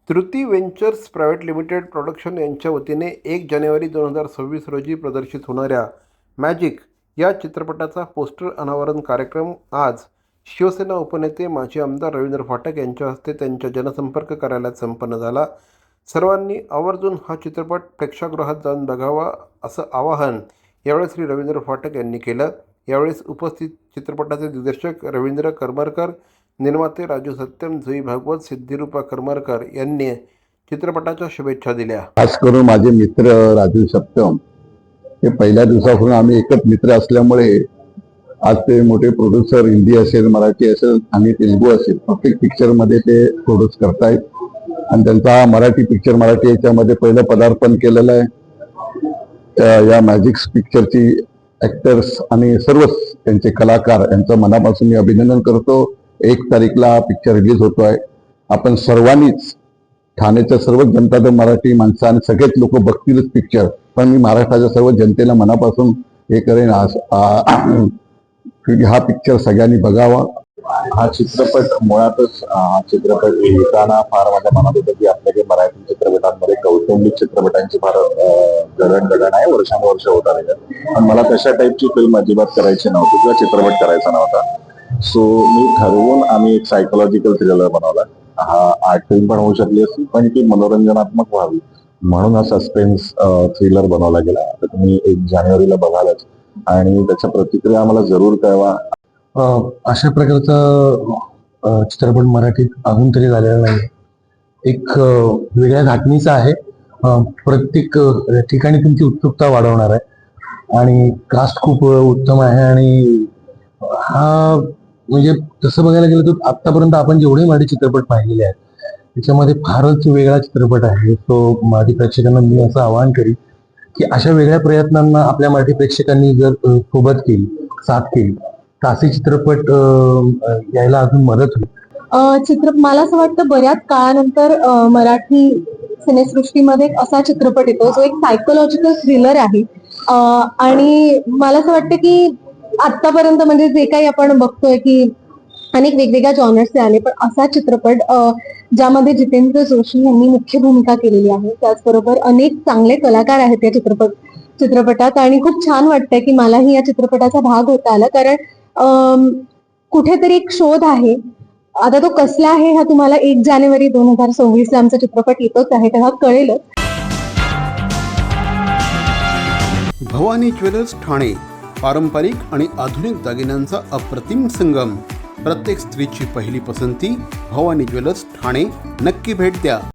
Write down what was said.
तृती ventures private limited production यांच्या वतीने 1 जानेवारी 2026 रोजी प्रदर्शित होणाऱ्या मॅजिक या चित्रपटाचा पोस्टर अनावरण कार्यक्रम आज शिवसेना उपनेते माजी आमदार रवींद्र फाटक यांच्या हस्ते त्यांच्या जनसंपर्क कार्यालयात संपन्न झाला। सर्वांनी आवर्जून हा चित्रपट प्रेक्षागृहात जाऊन बघावा असं आवाहन यावेळी श्री रवींद्र फाटक यांनी केलं। यावेळेस उपस्थित चित्रपटाचे दिग्दर्शक रवींद्र करमरकर, निर्माते राजू सत्यम, जुई भागवत, सिद्धिरूपा करमरकर यांनी चित्रपटाच्या शुभेच्छा दिल्या। खास करून माझे मित्र राजू सत्यम हे पहिल्या दिवसापासून आम्ही एकच मित्र असल्यामुळे आज ते मोठे प्रोड्युसर, हिंदी असेल, मराठी असेल आणि तेलुगू असेल, प्रत्येक पिक्चर मध्ये ते प्रोड्यूस करतायत आणि त्यांचा मराठी पिक्चर, मराठी याच्यामध्ये पहिलं पदार्पण केलेलं आहे। या मॅजिक पिक्चरची ऍक्टर्स आणि सर्वच त्यांचे कलाकार यांचं मनापासून मी अभिनंदन करतो। 1 तारीखला पिक्चर रिलीज होतोय। आपण सर्वांनीच, ठाण्याच्या सर्व जनता तर मराठी माणसं आणि सगळेच लोक बघतीलच पिक्चर, पण मी महाराष्ट्राच्या सर्व जनतेला मनापासून हे करेन की हा पिक्चर सगळ्यांनी बघावा। हा चित्रपट मुळातच हा चित्रपट लिहिताना फार माझ्या मनात होतं की आपल्या मराठी चित्रपटांमध्ये कौटुंबिक चित्रपटांची फार जडणघडण आहे, वर्षानुवर्ष होत आलेली आहे, पण मला तशा टाईपची फिल्म अजिबात करायची नव्हती किंवा चित्रपट करायचा नव्हता। सो मी ठरवून आम्ही एक सायकोलॉजिकल थ्रिलर बनवला। हा आर्ट फिल्म पण होऊ शकली असती, पण ती मनोरंजनात्मक व्हावी म्हणून हा सस्पेन्स थ्रिलर बनवला गेला। आता तुम्ही 1 जानेवारीला बघालच आणि त्याच्या प्रतिक्रिया आम्हाला जरूर कळवा। अशा प्रकारचा चित्रपट मराठीत अजून तरी झालेला नाही। एक वेगळ्या धाटणीचा आहे, प्रत्येक ठिकाणी तुमची उत्सुकता वाढवणार आहे आणि कास्ट खूप उत्तम आहे आणि हा म्हणजे तसं बघायला गेलं तर आतापर्यंत आपण जेवढे मराठी चित्रपट पाहिलेले आहेत त्याच्यामध्ये फारच वेगळा चित्रपट आहे। तो मराठी प्रेक्षकांना मी असं आवाहन करीन की अशा वेगळ्या प्रयत्नांना आपल्या मराठी प्रेक्षकांनी जर सोबत केली, साथ केली तर असे चित्रपट यायला अजून मदत होईल। मला असं वाटतं बऱ्याच काळानंतर मराठी सिनेसृष्टीमध्ये एक असा चित्रपट येतो जो एक सायकोलॉजिकल थ्रिलर आहे आणि मला असं वाटतं की आतापर्यंत म्हणजे जे काही आपण बघतोय की अनेक वेगवेगळ्या जॉनर्सचे आले, पण असा चित्रपट ज्यामध्ये जितेंद्र जोशी यांनी मुख्य भूमिका केलेली आहे, त्याचबरोबर अनेक चांगले कलाकार आहेत या चित्रपटात आणि खूप छान वाटतंय की मलाही या चित्रपटाचा भाग होता आला, कारण कुठेतरी एक शोध आहे। आता तो कसला आहे हा तुम्हाला 1 जानेवारी 2026 ला आमचा चित्रपट येतोच आहे तेव्हा कळेलच। भवानी ज्वेलर्स ठाणे, पारंपरिक आणि आधुनिक दागिन्यांचा अप्रतिम संगम। प्रत्येक स्त्रीची पहिली पसंती भवानी ज्वेलर्स ठाणे। नक्की भेट द्या।